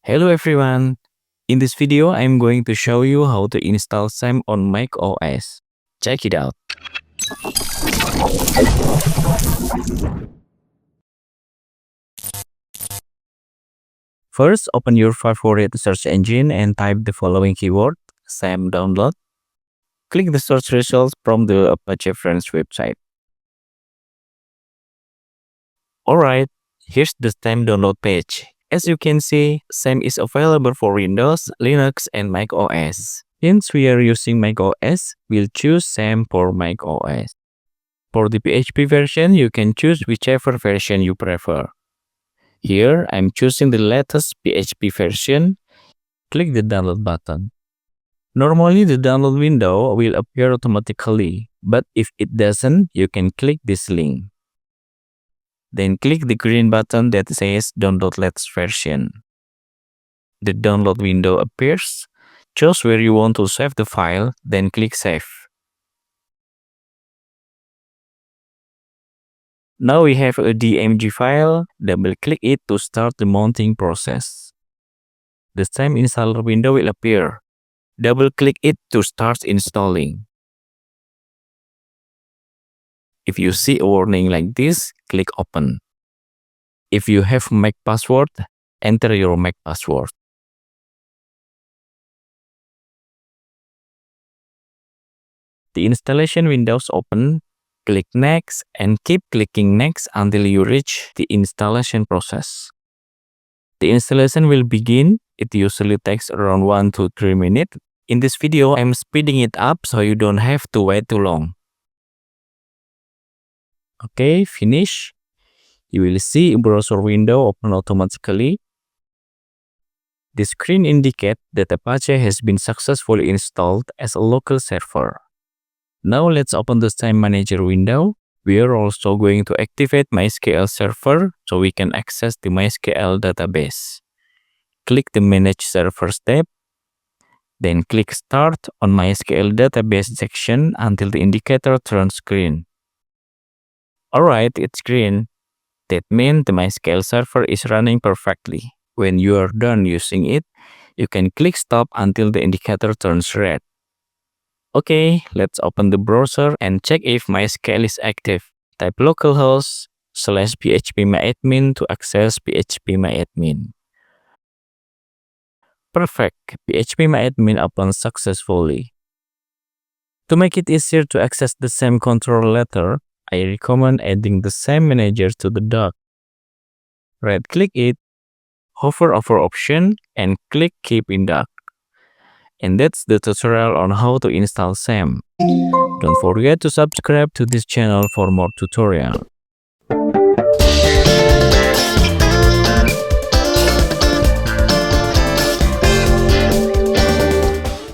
Hello everyone! In this video, I'm going to show you how to install XAMPP on macOS. Check it out. First, open your favorite search engine and type the following keyword, XAMPP download. Click the search results from the Apache Friends website. Alright, here's the XAMPP download page. As you can see, XAMPP is available for Windows, Linux, and macOS. Since we are using macOS, we'll choose XAMPP for macOS. For the PHP version, you can choose whichever version you prefer. Here, I'm choosing the latest PHP version. Click the download button. Normally, the download window will appear automatically, but if it doesn't, you can click this link. Then click the green button that says Download Latest Version. The download window appears. Choose where you want to save the file, then click Save. Now we have a DMG file. Double-click it to start the mounting process. The XAMPP installer window will appear. Double-click it to start installing. If you see a warning like this, click Open. If you have Mac password, enter your Mac password. The installation windows open. Click Next and keep clicking Next until you reach the installation process. The installation will begin. It usually takes around 1 to 3 minutes. In this video, I'm speeding it up so you don't have to wait too long. Okay, finish. You will see a browser window open automatically. The screen indicates that Apache has been successfully installed as a local server. Now let's open the XAMPP Manager window. We are also going to activate MySQL server so we can access the MySQL database. Click the Manage Servers tab. Then click Start on MySQL database section until the indicator turns green. Alright, it's green. That means the MySQL server is running perfectly. When you are done using it, you can click Stop until the indicator turns red. Okay, let's open the browser and check if MySQL is active. Type localhost /phpMyAdmin to access phpMyAdmin. Perfect, phpMyAdmin opens successfully. To make it easier to access the XAMPP control letter, I recommend adding the XAMPP Manager to the dock. Right-click it, hover over Option, and click Keep in Dock. And that's the tutorial on how to install XAMPP. Don't forget to subscribe to this channel for more tutorials.